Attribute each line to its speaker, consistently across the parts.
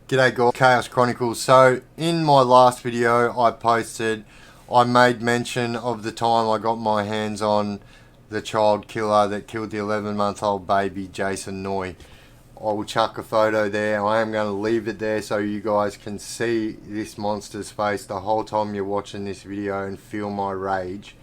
Speaker 1: G'day guys, Chaos Chronicles. So in my last video I made mention of the time I got my hands on the child killer that killed the 11-month-old baby Jason Noy. I will chuck a photo there. I am going to leave it there so you guys can see this monster's face the whole time you're watching this video and feel my rage.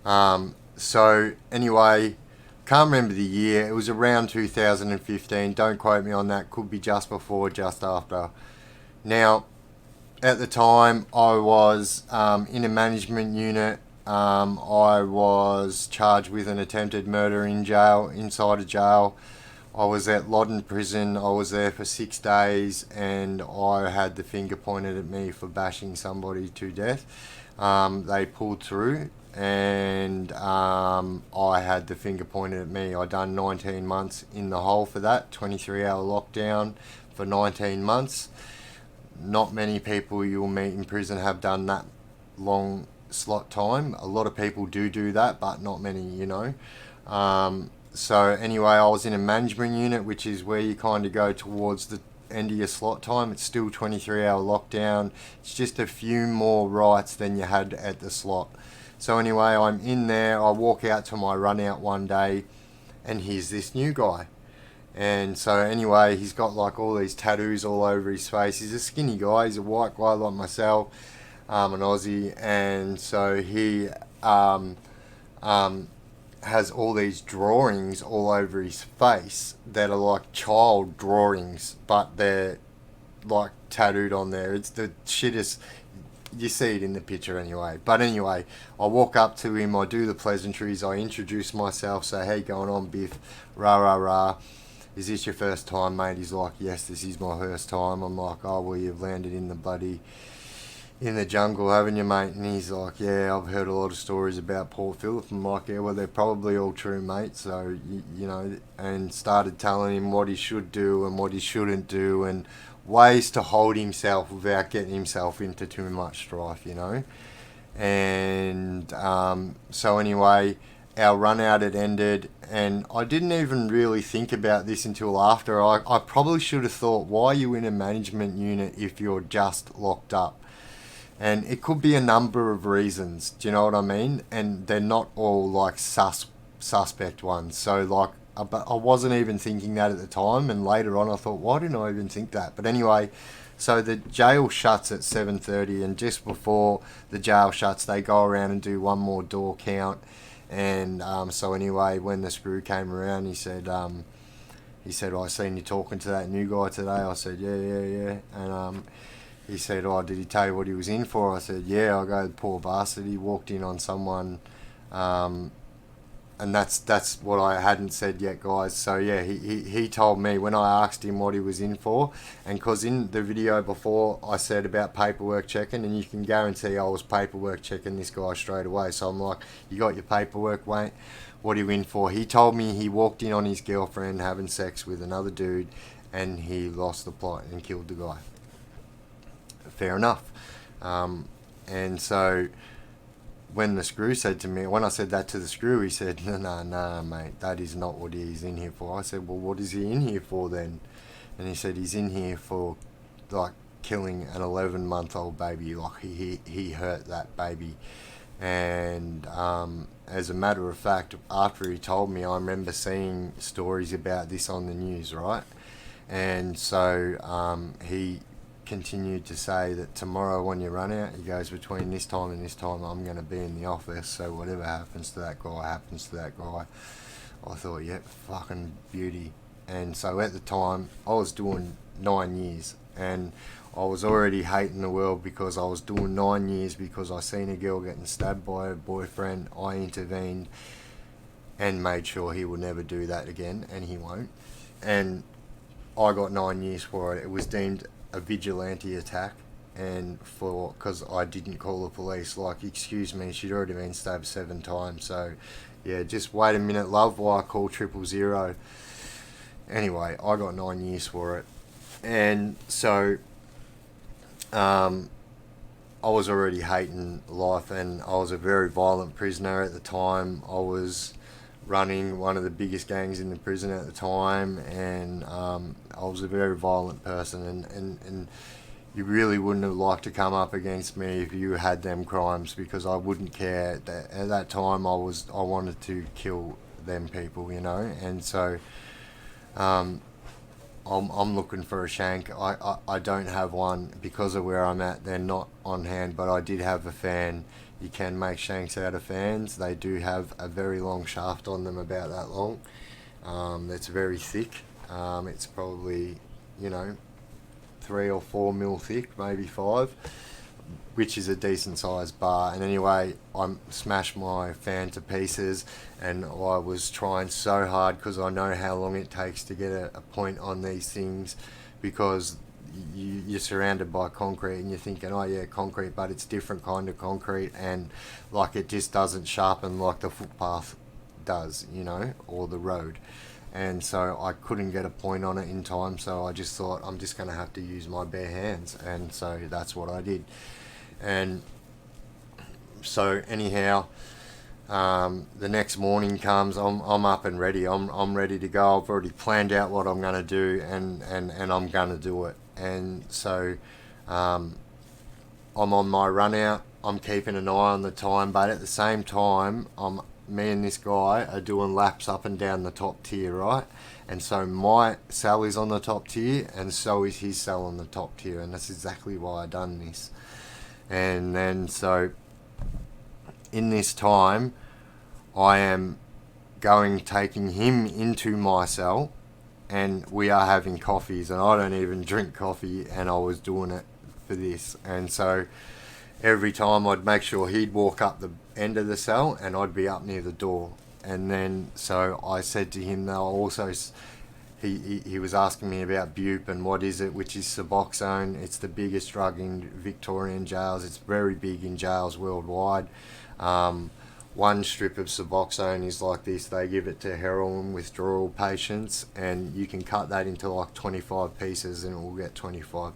Speaker 1: So anyway, can't remember the year. It was around 2015. Don't quote me on that. Could be just before, just after. Now, at the time, I was in a management unit. I was charged with an attempted murder inside a jail. I was at Loddon Prison. I was there for 6 days, and I had the finger pointed at me for bashing somebody to death. They pulled through, and I had the finger pointed at me. I done 19 months in the hole for that, 23-hour lockdown for 19 months. Not many people you'll meet in prison have done that long slot time. A lot of people do that, but not many, you know. So anyway, I was in a management unit, which is where you kind of go towards the end of your slot time. It's still 23-hour lockdown. It's just a few more rights than you had at the slot. So anyway, I'm in there. I walk out to my run out one day, and here's this new guy. And so anyway, he's got like all these tattoos all over his face. He's a skinny guy. He's a white guy like myself, an Aussie. And so he has all these drawings all over his face that are like child drawings, but they're like tattooed on there. It's the shittest. You see it in the picture anyway. But anyway, I walk up to him, I do the pleasantries, I introduce myself, say, hey, going on, Biff, rah, rah, rah. Is this your first time, mate? He's like, yes, this is my first time. I'm like, oh, well, you've landed in the jungle, haven't you, mate? And he's like, yeah, I've heard a lot of stories about Port Phillip. I'm like, yeah, well, they're probably all true, mate. So, you know, and started telling him what he should do and what he shouldn't do and ways to hold himself without getting himself into too much strife, you know. And so anyway, our run out had ended, and I didn't even really think about this until after. I probably should have thought, why are you in a management unit if you're just locked up? And it could be a number of reasons, do you know what I mean? And they're not all like suspect ones. So like, but I wasn't even thinking that at the time, and later on I thought, why didn't I even think that? But anyway, so the jail shuts at 7:30, and just before the jail shuts, they go around and do one more door count. And so anyway, when the screw came around, he said, I seen you talking to that new guy today. I said, yeah. And he said, oh, did he tell you what he was in for? I said, yeah. I go, poor bastard. He walked in on someone, and that's what I hadn't said yet, guys. So yeah, he told me when I asked him what he was in for, and because in the video before I said about paperwork checking, and you can guarantee I was paperwork checking this guy straight away. So I'm like, you got your paperwork, mate? What are you in for? He told me he walked in on his girlfriend having sex with another dude, and he lost the plot and killed the guy. Fair enough. And so when the screw said to me, when I said that to the screw, he said, no, mate, that is not what he's in here for. I said, well, what is he in here for then? And he said, he's in here for like killing an 11-month-old baby. Like he hurt that baby. And as a matter of fact, after he told me, I remember seeing stories about this on the news, right? And so he continued to say that tomorrow when you run out, he goes, between this time and this time I'm going to be in the office, so whatever happens to that guy happens to that guy. I thought, yep, fucking beauty. And so at the time I was doing 9 years, and I was already hating the world because I was doing 9 years because I seen a girl getting stabbed by her boyfriend. I intervened and made sure he would never do that again, and he won't. And I got 9 years for it. It was deemed a vigilante attack, and because I didn't call the police. Like, excuse me, she'd already been stabbed 7 times. So yeah, just wait a minute, love, while I call 000. Anyway, I got 9 years for it. And so I was already hating life, and I was a very violent prisoner at the time. I was running one of the biggest gangs in the prison at the time, and I was a very violent person, and you really wouldn't have liked to come up against me if you had them crimes, because I wouldn't care. At that time, I wanted to kill them people, you know, and so I'm looking for a shank. I don't have one because of where I'm at. They're not on hand, but I did have a fan. You can make shanks out of fans. They do have a very long shaft on them, about that long. It's very thick. It's probably, you know, 3 or 4 mil thick, maybe 5, which is a decent sized bar. And anyway, I smashed my fan to pieces, and I was trying so hard, because I know how long it takes to get a point on these things, because you're surrounded by concrete and you're thinking, oh yeah, concrete, but it's different kind of concrete, and like it just doesn't sharpen like the footpath does, you know, or the road. And so I couldn't get a point on it in time, so I just thought, I'm just going to have to use my bare hands, and so that's what I did. And so anyhow, the next morning comes, I'm up and ready, I'm ready to go. I've already planned out what I'm going to do, and I'm going to do it. And so I'm on my run out, I'm keeping an eye on the time, but at the same time, me and this guy are doing laps up and down the top tier, right? And so my cell is on the top tier, and so is his cell on the top tier, and that's exactly why I done this. And then so in this time, I am taking him into my cell, and we are having coffees, and I don't even drink coffee, and I was doing it for this. And so every time I'd make sure he'd walk up the end of the cell, and I'd be up near the door. And then so I said to him, though, also he was asking me about bupe and what is it, which is Suboxone. It's the biggest drug in Victorian jails. It's very big in jails worldwide. One strip of Suboxone is like this. They give it to heroin withdrawal patients, and you can cut that into like 25 pieces, and it will get 25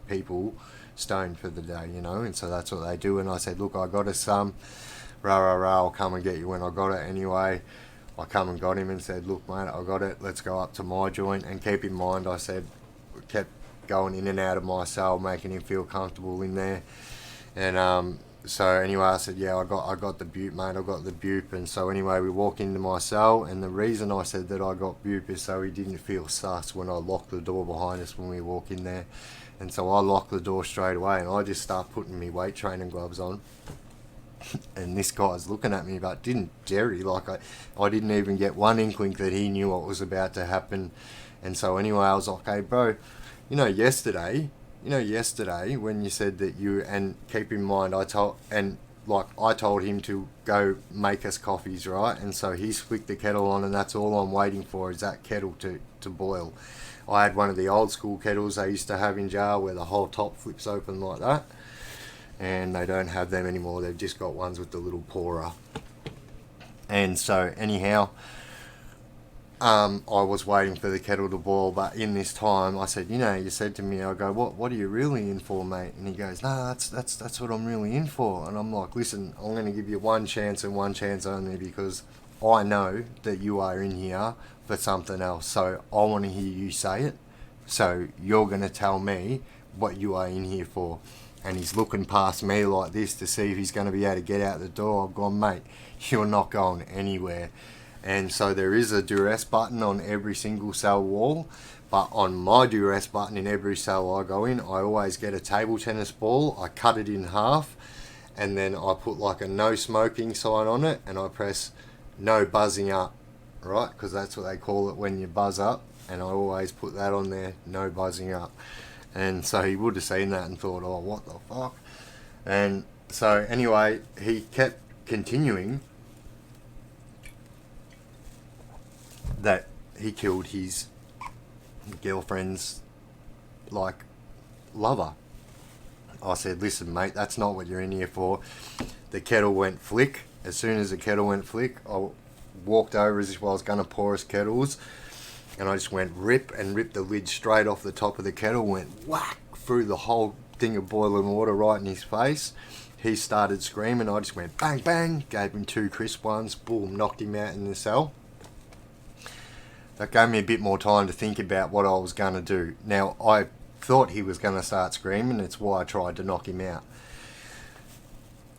Speaker 1: people stoned for the day, you know. And so that's what they do. And I said, look, I got us some. I'll come and get you when I got it. Anyway, I come and got him and said, look mate, I got it, let's go up to my joint. And keep in mind, I said, kept going in and out of my cell, making him feel comfortable in there. And so anyway, I said, yeah, I got the bupe, mate, I got the bupe. And so anyway, we walk into my cell, and the reason I said that I got bupe is so he didn't feel sus when I locked the door behind us when we walk in there. And so I locked the door straight away, and I just start putting me weight training gloves on. And this guy's looking at me, but didn't Jerry, like I didn't even get one inkling that he knew what was about to happen. And so anyway, I was like, hey bro, yesterday when you said that you, and keep in mind, I told him to go make us coffees, right? And so he's flicked the kettle on, and that's all I'm waiting for is that kettle to boil. I had one of the old school kettles they used to have in jail where the whole top flips open like that, and they don't have them anymore. They've just got ones with the little pourer. And so anyhow, I was waiting for the kettle to boil, but in this time I said, you said to me, I go, what are you really in for, mate? And he goes, no, that's what I'm really in for. And I'm like, listen, I'm going to give you one chance and one chance only, because I know that you are in here for something else. So I want to hear you say it. So you're going to tell me what you are in here for. And he's looking past me like this to see if he's going to be able to get out the door. I've gone, mate, you're not going anywhere. And so there is a duress button on every single cell wall, but on my duress button in every cell I go in, I always get a table tennis ball, I cut it in half, and then I put like a no smoking sign on it, and I press no buzzing up, right? Because that's what they call it when you buzz up, and I always put that on there, no buzzing up. And so he would have seen that and thought, oh, what the fuck? And so anyway, he kept continuing that he killed his girlfriend's, like, lover. I said, listen, mate, that's not what you're in here for. The kettle went flick. As soon as the kettle went flick, I walked over as if I was going to pour us kettles, and I just went ripped the lid straight off the top of the kettle, went whack through the whole thing of boiling water right in his face. he started screaming. I just went bang, bang, gave him 2 crisp ones, boom, knocked him out in the cell. That gave me a bit more time to think about what I was going to do. Now, I thought he was going to start screaming. It's why I tried to knock him out.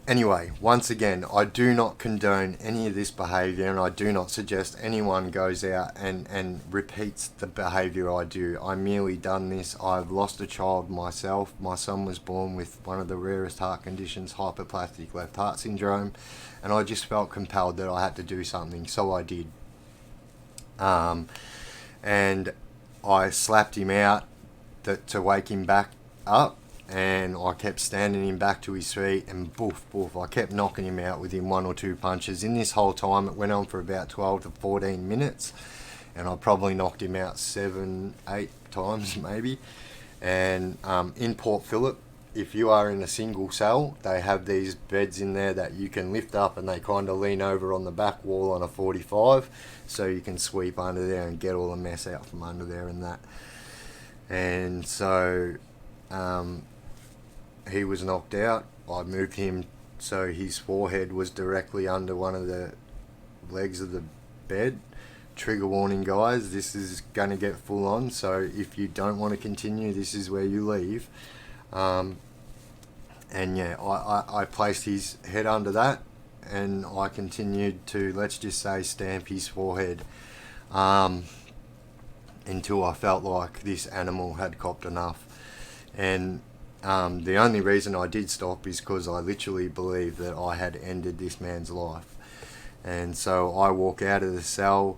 Speaker 1: Anyway, once again, I do not condone any of this behaviour, and I do not suggest anyone goes out and repeats the behaviour I do. I merely done this. I've lost a child myself. My son was born with one of the rarest heart conditions, hyperplastic left heart syndrome, and I just felt compelled that I had to do something, so I did. And I slapped him out to wake him back up, and I kept standing him back to his feet, and boof, boof, I kept knocking him out within 1 or 2 punches. In this whole time, it went on for about 12 to 14 minutes, and I probably knocked him out 7, 8 times maybe. And in Port Phillip, if you are in a single cell, they have these beds in there that you can lift up, and they kind of lean over on the back wall on a 45, so you can sweep under there and get all the mess out from under there and that. And so he was knocked out. I moved him so his forehead was directly under one of the legs of the bed. Trigger warning, guys, this is going to get full on, so if you don't want to continue, this is where you leave. And yeah, I placed his head under that, and I continued to, let's just say, stamp his forehead until I felt like this animal had copped enough. And the only reason I did stop is because I literally believed that I had ended this man's life. And so I walk out of the cell.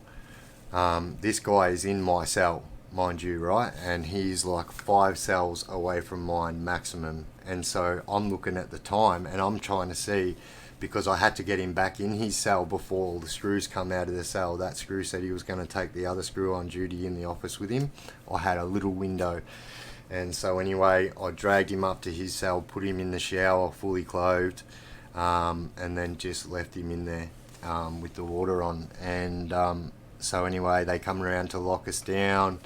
Speaker 1: This guy is in my cell, mind you, right? And he's like 5 cells away from mine maximum. And so I'm looking at the time, and I'm trying to see, because I had to get him back in his cell before all the screws come out of the cell. That screw said he was going to take the other screw on duty in the office with him. I had a little window. And so anyway, I dragged him up to his cell, put him in the shower, fully clothed, and then just left him in there with the water on. And so anyway, they come around to lock us down.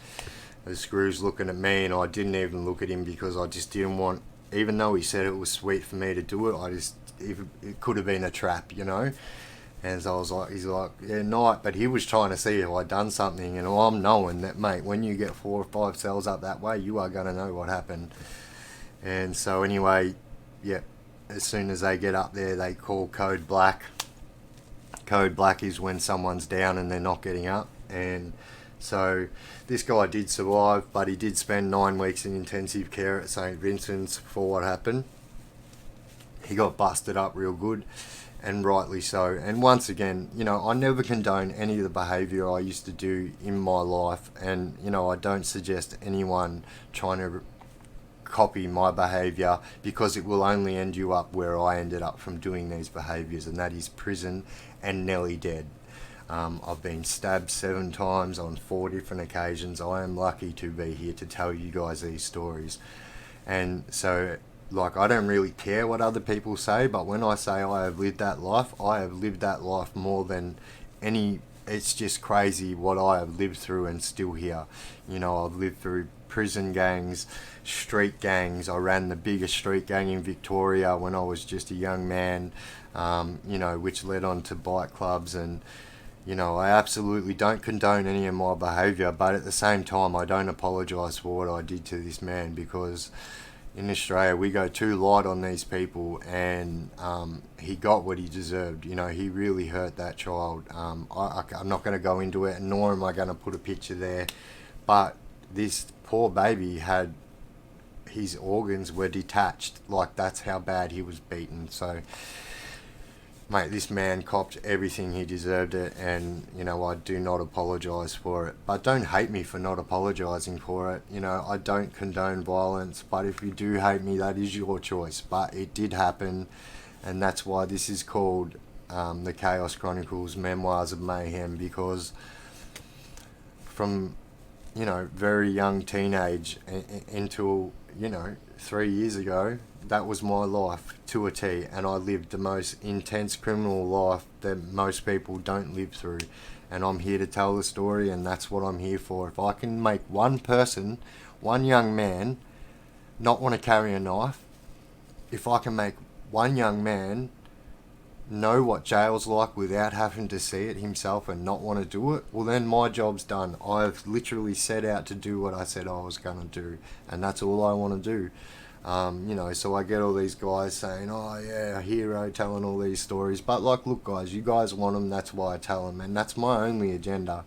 Speaker 1: The screw's looking at me, and I didn't even look at him because I just didn't want, even though he said it was sweet for me to do it, it could have been a trap, you know. And so I was like, he's like, yeah, night. But he was trying to see if I'd done something. And I'm knowing that, mate, when you get 4 or 5 cells up that way, you are going to know what happened. And so anyway, yeah, as soon as they get up there, they call code black. Code black is when someone's down and they're not getting up. And so this guy did survive, but he did spend 9 weeks in intensive care at St. Vincent's for what happened. He got busted up real good. And rightly so. And once again, you know, I never condone any of the behaviour I used to do in my life. And, you know, I don't suggest anyone trying to copy my behaviour, because it will only end you up where I ended up from doing these behaviours, and that is prison and nearly dead. I've been stabbed 7 times on 4 different occasions. I am lucky to be here to tell you guys these stories. And so, like, I don't really care what other people say, but when I say I have lived that life, I have lived that life more than any. It's just crazy what I have lived through and still here. You know, I've lived through prison gangs, street gangs. I ran the biggest street gang in Victoria when I was just a young man, you know, which led on to bike clubs. And, you know, I absolutely don't condone any of my behaviour, but at the same time, I don't apologise for what I did to this man, because in Australia, we go too light on these people, and he got what he deserved. You know, he really hurt that child. I'm not going to go into it, nor am I going to put a picture there, but this poor baby had, his organs were detached. Like, that's how bad he was beaten. So, mate, this man copped everything he deserved it, and, you know, I do not apologise for it. But don't hate me for not apologising for it. You know, I don't condone violence, but if you do hate me, that is your choice. But it did happen, and that's why this is called the Chaos Chronicles Memoirs of Mayhem, because from, you know, very young teenage until, you know, 3 years ago, that was my life to a T, and I lived the most intense criminal life that most people don't live through. And I'm here to tell the story, and that's what I'm here for. If I can make one person, one young man, not want to carry a knife, if I can make one young man know what jail's like without having to see it himself and not want to do it, well then my job's done. I've literally set out to do what I said I was going to do, and that's all I want to do. So I get all these guys saying, oh yeah, a hero, telling all these stories, but like, look guys, you guys want them, that's why I tell them, and that's my only agenda.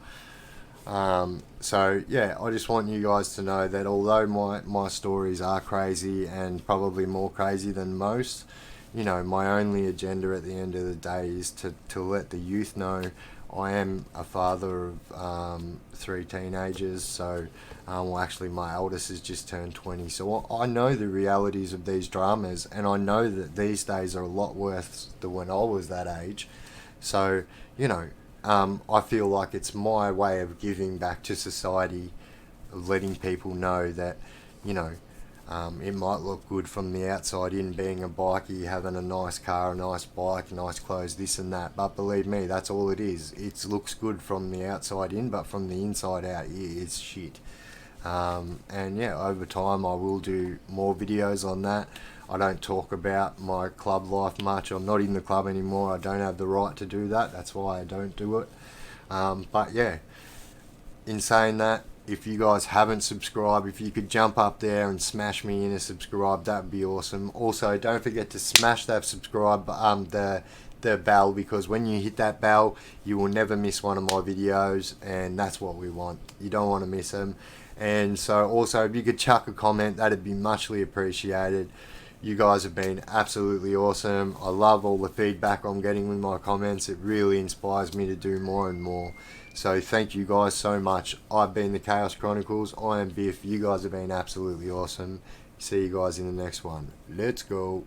Speaker 1: So yeah, I just want you guys to know that although my stories are crazy and probably more crazy than most, my only agenda at the end of the day is to let the youth know I am a father of 3 teenagers. So, actually my eldest has just turned 20. So I know the realities of these dramas, and I know that these days are a lot worse than when I was that age. So, I feel like it's my way of giving back to society, of letting people know that, it might look good from the outside in being a bikie, having a nice car, a nice bike, nice clothes, this and that. But believe me, that's all it is. It looks good from the outside in, but from the inside out, it's shit. And yeah, over time I will do more videos on that. I don't talk about my club life much. I'm not in the club anymore. I don't have the right to do that. That's why I don't do it. But yeah, in saying that, if you guys haven't subscribed, if you could jump up there and smash me in a subscribe, that would be awesome. Also, don't forget to smash that subscribe, the bell, because when you hit that bell, you will never miss one of my videos, and that's what we want. You don't want to miss them. And so also, if you could chuck a comment, that'd be muchly appreciated. You guys have been absolutely awesome. I love all the feedback I'm getting with my comments. It really inspires me to do more and more. So thank you guys so much. I've been the Chaos Chronicles. I am Biff. You guys have been absolutely awesome. See you guys in the next one. Let's go.